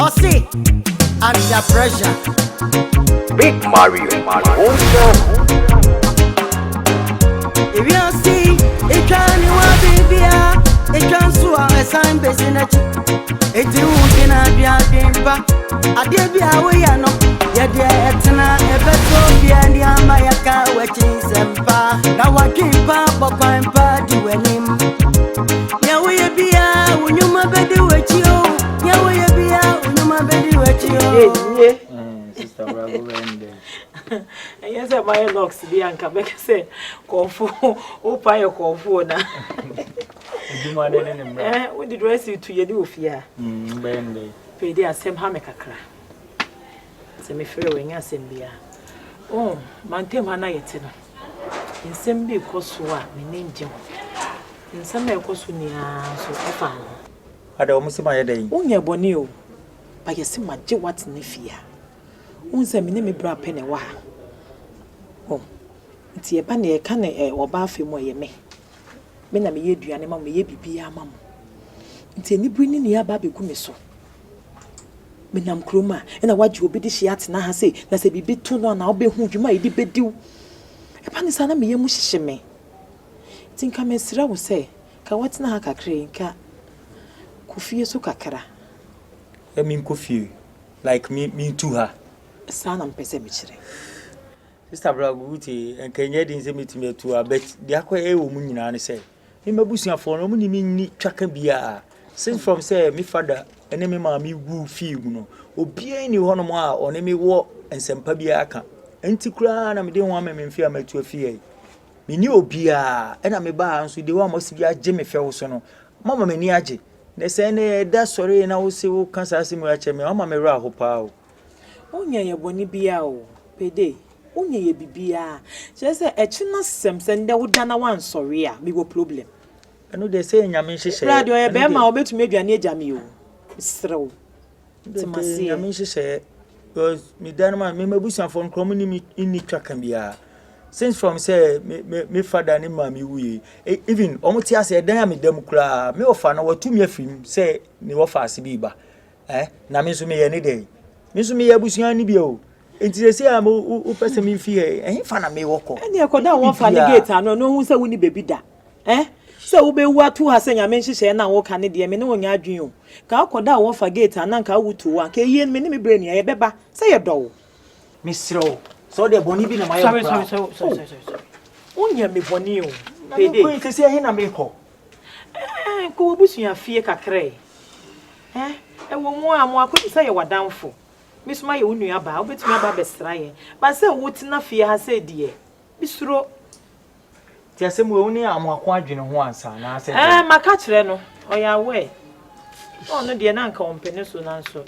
see, under pressure. Big Mario. If you see, it can you want baby, it can so a sign basing it. It won't be a dimpa. I did be away, no. Yet, etna, ever so be and Yamayaka, watching Sempa. Now I keep up, I'm party when him. Yahweh be out when you my baby with you. Yahweh be out when you my baby with you. Sister Bravo, and yes, my locks, the anchor, make say, call for, oh, pie or call for now. What did I say to you do fear? Payday, I same hammock cry. Semi frewing as in beer. Oh, Montem Hanayetin. In some be Kosua, my name Jim. In some may Kosunia, so often. I don't miss my day. Only a bonio. By a sima J. What's Nifia. Once a minute bra penny wa. Oh, it's a penny a cannon or bathroom where you may. Men are me, you animal may be a mamma. It's any bringing near Baby Kumiso. Menam Kruma, and I watch you be the shiats na say, that's a bit too long, I'll be who you might be do. Upon the son of me, Mushime. Think I may say, Kawat's na haka crane, ka Kufi so kakara. I mean, Kufi, like me to her. Son and Pesemitre. Sister Bravo, and can you didn't me to me to a bet the aqua woman, and say, in my bushing for no money mean track and beer. Since from say, me father. Enemy mammy woo feel no. Obi any one more or enemy war and some pabiaka. Anticran, I didn't want me fear me to a fear. Me knew Obia, and I'm a bounce with the one must be a Jimmy Felson. Mamma Meniaji. They say, that's sorry, and I will say, oh, Kansas, me, Mamma Mera Hopao. Only a bonny biao, Payday. Only a bibia. Just a chinas Samson, there would done a one sorry, me go problem. I know they say, Yamin, she said, Radio, a bear, I'll bet to maybe a near Jamio. Throw. I mean, she said, because me done my bushing from community in the track and beer. Since from say, me father and mammy, we even almost said, damn it, democrat, me or fan or 2 year film, say, no fast biba. Na miss me any day. Miss me a bushing any bio. It is a I'm who person me fear, and he found a me walk. And you could not want for the gate, I don't know who's a winning baby da. So be what two has saying I mentioned say na wo Canada me no nya adwen o ka akoda wo fa gate ananka wutu wa ka yen me me brain ya beba say ye do misro so de boni bi na my sorry onya me boni o Payday ko say he na me ko ko obusua fie kakre e wo mu amu akodi say ye wadanfo misuma ye onua ba obetumi aba besra ye ba say wo tina fie ha say die misro Tiasem we oni amwako adwene ho ansa na ase maka kire no oya we no de na nka ompene so na so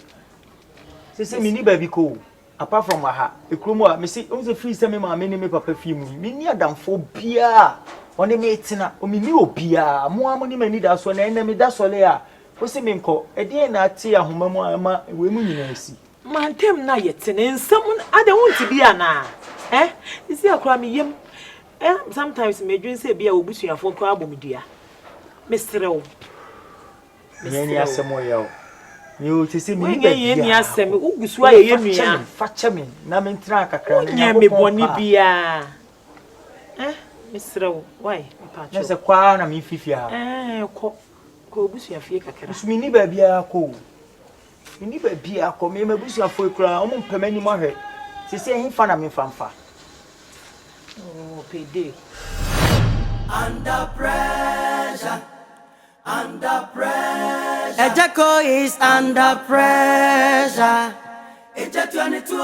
sese mini baby ko apart from aha ekromo a me se o se free se me ma me ni me papa fie mu me ni adamfo bia oni me tina o me ni obia mo amoni mani da so na ene me da so le a o se me nko e de na ati ahoma mu ama we mu nyina asi mantem na yetene nsam ade wonti bia na isi akra me yem sometimes me dream say bia obusuafo ko abomdua mesrew yeni asemo yawo you to see me yeni asem ugusu aye yenua fache me na me ntra kakra na me boni bia mesrew why pacho na se kwa na me fifia ko obusuafie kakra so me ni ba bia ko ni ba bia ko me mabusuafo kura o mo mpamani mo hwe se se hin fa na me famfa. Oh, Payday. Under pressure, under pressure. Agya Koo is under pressure. Agya 22.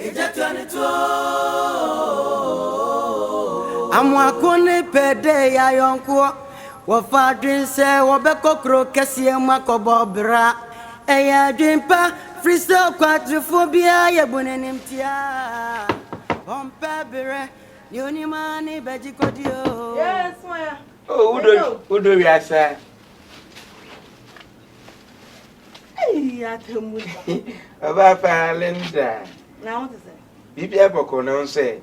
Agya 22. Amwakuni Payday ya yonko. Wafadrin se wabeko kro kesi makobo bra. Eya drimpa. Fristo quadrophobia, ya bonenimtia. Ompebere, the only man in Bejicodio. Yes, my. Oh, who do we say? Hey, Atemuda. About Linda. Now, what is it? Bibi Aboko, no say.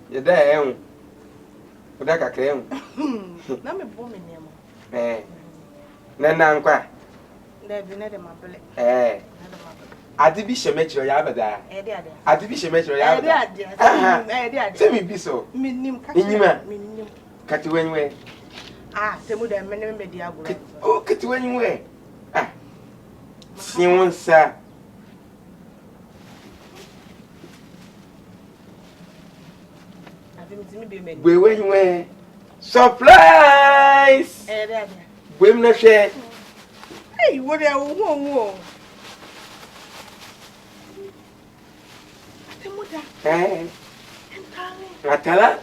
You're there, Udaka came. Na me bo me niam. Na nkwa. Na bi na de mabele. Ade bi shemechiro ya abada. Ade. Ade bi shemechiro ya abada. Ade. Se mi bi so. Minim ka. Minim. Kati wenwe. Atemuda me di agoro. Oh, kati wenwe. Si wonsa. We wenwe. Surprise! Ade. We na hwe. Hey, what are you? Atemuda. Atala?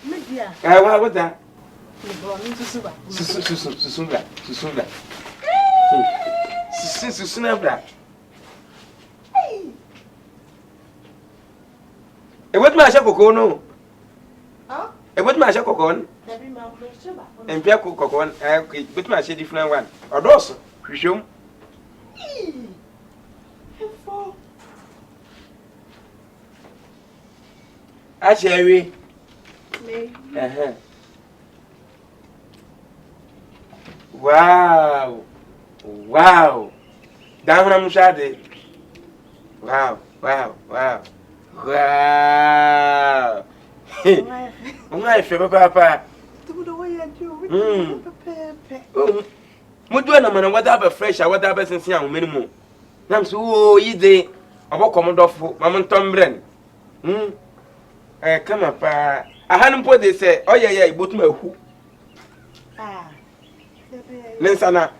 Media. What that? Susunda. Susunda. E what ma shakoko no? E what ma shakoko? En pia kokon but ma she different one. Odos, hwehwem. Achewe. Wow. Damna mushade. Wow. Unga ife papa. Tudo way I do. Mudu na mana wada ba fresh, wada ba sense an minimum. Nam so yide obokomodofo mamontombren. Come up. Ahanum po de say, oh yeah, ibotuma hu. Nensana.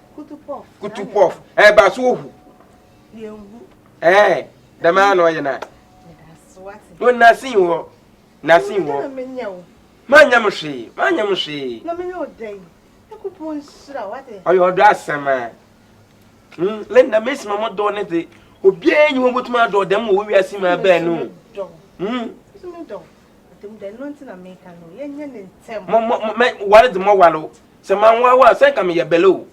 Kutupof. Ba so hu. The man o yana. Won nasin wo. Manyam hwe. No me no dey. Ekupon sira wate. Oyo do asema. Lenda mesi mama do ne de. Obi anyi wo botuma do dem wo wi asima ba no. What is the more wallow? Some man was second me a below.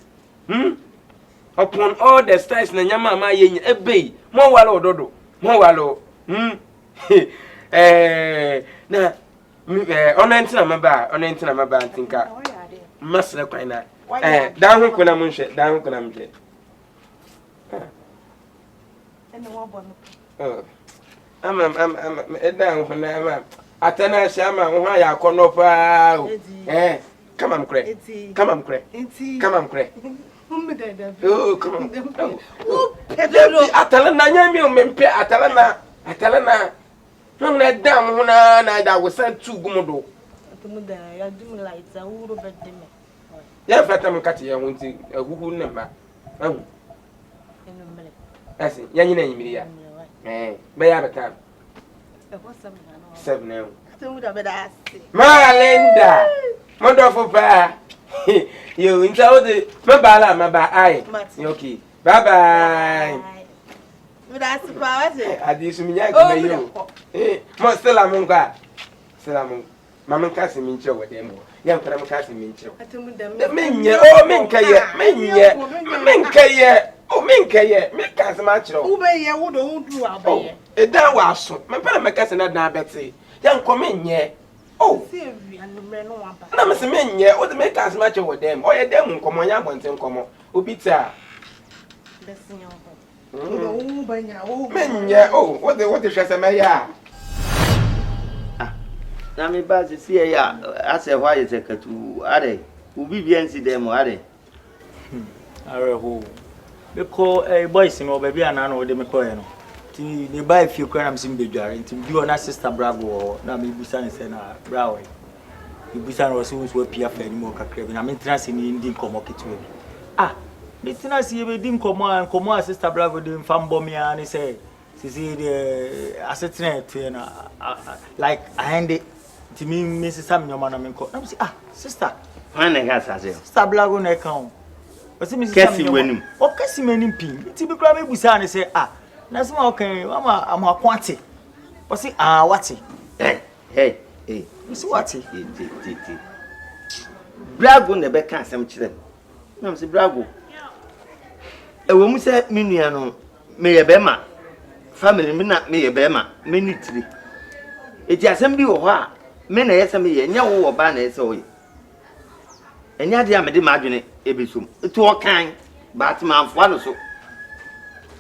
Upon all the stars, Nanyama, my a bay, more wallow, dodo, more wallow. Now, on enter my bar, I think I must look right now. Down when I'm shit, down when I'm dead. And the one. Oh, I'm down when I'm. Atana shama ya kono pa. Come on cre. Oh, come on. Atala na nyami o mempe atala na. No na dam ho na da wo san tu gumodo. Atemuda ya dum light a wuro bedde me. Ya fata me kate ya wonti agugu ne ma. Enu mele. Asi, ya nyina nyimiri ya. Be ya beta. 7 now. Malinda, wonderful pa. You in the Mabala, Maba, okay. Bye bye. That's the power. I did some yak. Mostella Munga. Salam, Mamma Cassim Mincho with them. Young Cram Cassim Mincho. The Minya, oh, Minka, oh, Minka, make us macho. Obey ya would do our it that was so. My brother, my cousin, not Betsy. Young come in ye. Oh, no, Miss Minya, what make us macho with them? Or a demon come on, young ones and come. Ubita. Minya, oh, what the Shasta Maya? Nami bazi siya ya ase why is a katu are ubi biensi demo are ho because boys no baby anana o de me call no ti ne buy few kwan am sim bedware nti bi ona sister brago na me busa ne se na brawo e busa no so so pia fa ni mo kakra bi na me tena se ni ndi komo ketu me tena se be dim komo sister brago de fambo me ani se sisi de asetena te na like I hand to me, Mrs. Samuel, man, I'm say, sister, when I got as sister Blago neck on. What's Mrs. Cassie winning? Oh, Cassie winning pin. It's a big crabby busan say, that's my okay, Mama, I'm a quantity. What's it? What's it? Hey, Miss Watty. Blago never can't some children. No, Mr. Blago. A woman said, Miniano, may a bema. Family, me not me a bema, minutely. It just be a me na yesa me ye nya wo oba na yesa oye enya de amede ma adwene ebesum etu okan but man fo no so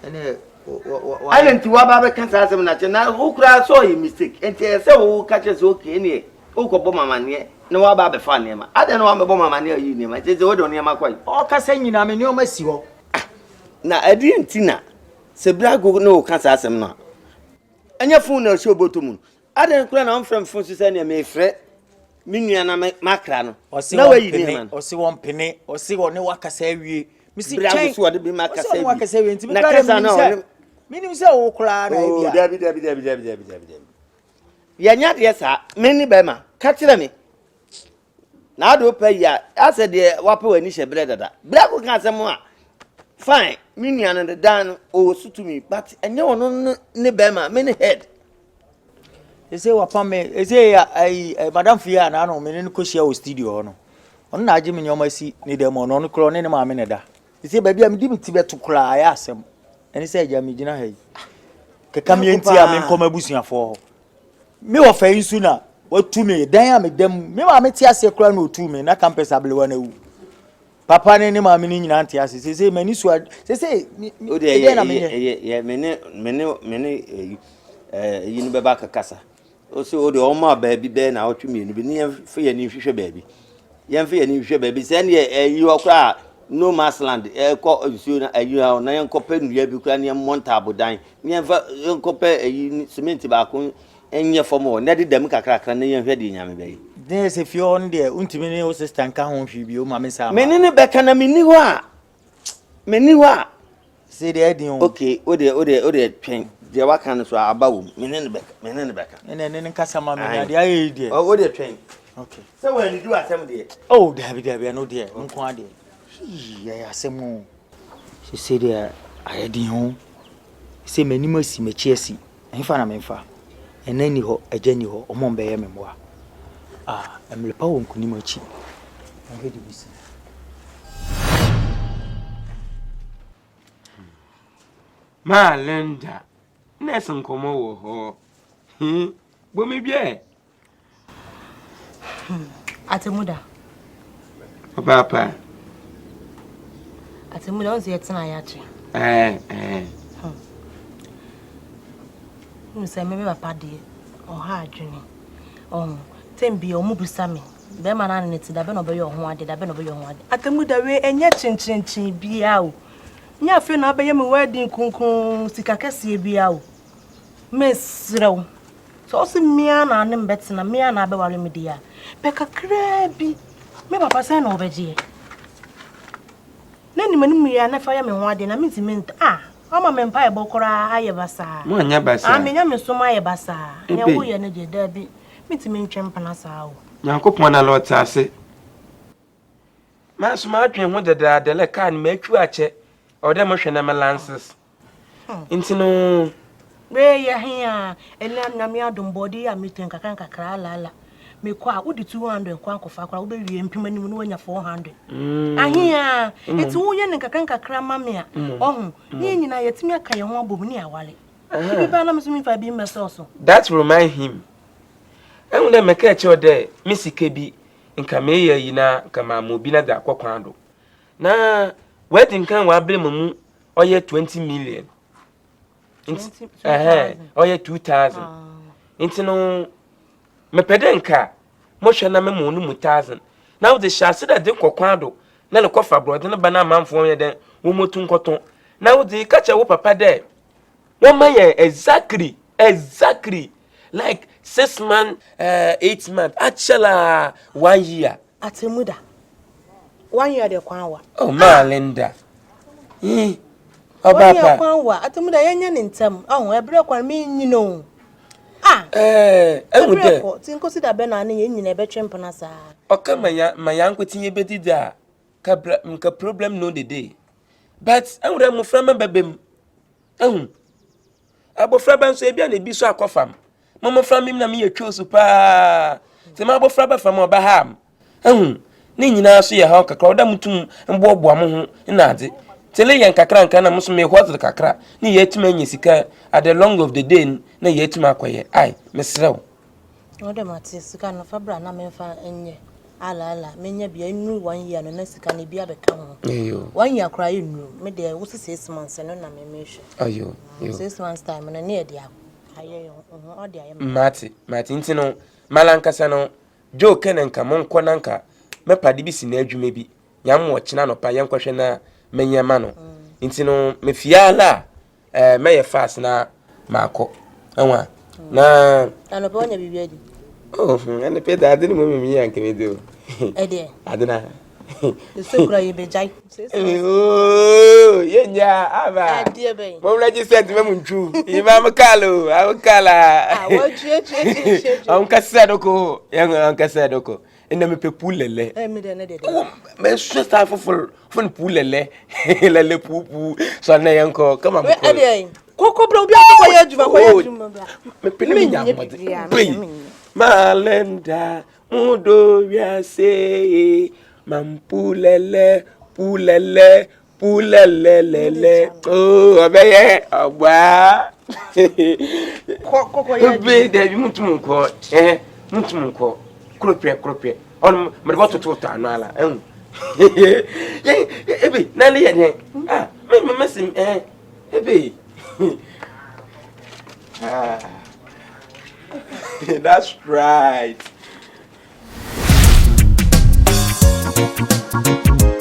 ene Akan Twi ba be kan sa asem na che na wo kura so ye mistake enti yesa wo ka che so okay ne wo ko bo mama ne na wa ba be fa ne ma ade na wa be bo mama ne yi ne ma che wo do ne ma kwai o ka sa nyina me ne o ma si ho na adi ntina se brago no kan sa asem na anya fun na show botomu ade kura na on frem fun so se ne me frɛ minua na makra no na wa yi ne man o si won pene o si won ne wakasa awie mi si brago so de bi makasa awie wakasa awie nti mi na kra kasa na minim se wo kra na bia Dabi ya nya de sa meni be ma ka kire me na do pa ya ase de wape wani hye bre dada brago kan asem a fine minua no de dan o sutumi but enye wono ne be ma many head ese wapa me ese ya madam fia na no me ne ko share o studio no on na age me nyoma si ni dem no kro ne ma me ne da ese ba bia me di mi ti beto kra ya asem eni se ja me gina hai keka me enti a me nkoma busuafo me wo fa insu na watu me dan a me dem me ma me ti ase kra na otu me na campus ablewa na wu papa ne ma me ni nyina anti ase se mani so se o de ye me yi no be ba kakasa o se o de o ma ba bi be na otu me ni bi ni fe ye ni hwehwe ba bi ye fe ye ni hwehwe ba bi se ne yi okra no masland ko nsuo na ayi na yen kope nua bi kura ne monta abodan ne yen kope ayi cement ba ko enye fomo na de dem kakra na yen hwede nyame bayi de se fio on de untimi ne o sister nka ho hwi bi o ma me sa me ne be kana me ni ho a se de edin o okay o de twen de waka no so abawo me ne be ka ene ne nka sama me na de ayi de o de twen okay se when you do asem de oh dabi no de nko ade ya asemu se de ayedin ho se manima si mechi asi enfa na menfa enani ho ajani ho omombe ye memwa emlepa won kunima chi ngedi bisi ma Linda nesin komo wo ho bo me bie Atemuda papa Atemuda on se yetina yache se me papa de o ha adwene tembi o mu busame be ma na ne ti da be no be yo ho ade da be no be yo ho ade Atemuda we enye chinchin bia o nya fe na be ye me wedding kunkun sika kase bia o mesrew so se mia na ne mbetina mia na be wale me dia be kakra bi me papa say na obeje nani manimu ya na fa ya me ho ade na mintimenta ama me mpa e bokora aye basa mo anya basa amenya me so ma aye basa nya wo ye ne de da bi mitimi ntwem pana sa o Nyankopon na lot ase ma so ma atwen ho deda de le kan ma atwu ache o de mo hwe na melances intino we ya hia ele na me adom body ya miten kakra lala me kwa udi 200 kwa kofa kwa ube wie mpima ni mu wanya 400 ahia eti wo ye ne kakra mame a ohun ni nyina yetimi aka ye ho abom ni awale bi ba na mso mi fa bi mesoso that remind him enwule meka eche ode misike bi nka me ye yi na kama mo bi na da kwakwan do na wedding kan wa bre mu oye 20 million oye 2000 intino me pedenka mo hwe na me mo no 1000 now the shase that de kwakwan do na le kofa bro de na bana manfo ye den wo motu nkoton now the kacha wo papa there one man exactly like 6 months 8 months actually 1 year Atemuda 1 year de kwan wa oh ma Linda Obapa kwan wa Atemuda yenya ne ntem ebre kwan me nyino enwude tinko sida be na ne nyina be twempana sa oka maya nkwetinye bedida ka problem no the day but enwure mu frama babem abofra ban so ebia na bi so akofam momo framim na me yetwo so pa se ma abofra ba fam oba ham ne nyina so ye ha kakra oda mutum mbobo am ho na ade tele yen kakra nka na muso me hwot kakra ne yetima nya sika at the long of the day na yetima akoye ai mesrew Ode mate sika no fabra na memfa enye ala menye bia nru 1 year no na sika na bia beka ho. Ayo. 1 year kra nru me de wo 6 months no na me mehwe. Ayo. 6 months time no na e dia aye ode aye. Mati ntino malankasa no jo kenenka monko nanka mepade bi si na adwuma bi yam wo kina no pa yenkwhwe na menyema no ntino mefiala meye fast na mako anwa na Ano pe wonya bibia di. Ene pe da adini mo mi yanke me do. Ede. Adina. So kura ye bejai. Yenya aba. Adie be. Mo register me munchu. Imam Kalo, awkala. Wo tue. Ankasa doko, yang ankasa doko. Ene me pe poulele. Me de ne de. Me so sta fun poulele. Lele pupu. So na yanko, kama mo. Ede. Koko bro bi akọ ya adwuma kwa ya adwuma bra. Me pele me nyamode. Malenda mudo wiase mampulele pulele oh obeye ogba koko ya be de bi mutumunko mutumunko kropie on me bo toto anu ala ebe na le ye me mesim ebe that's right.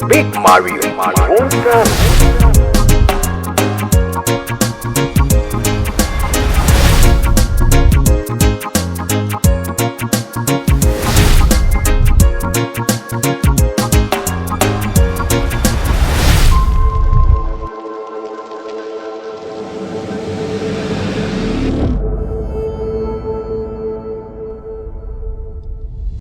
Big Mario.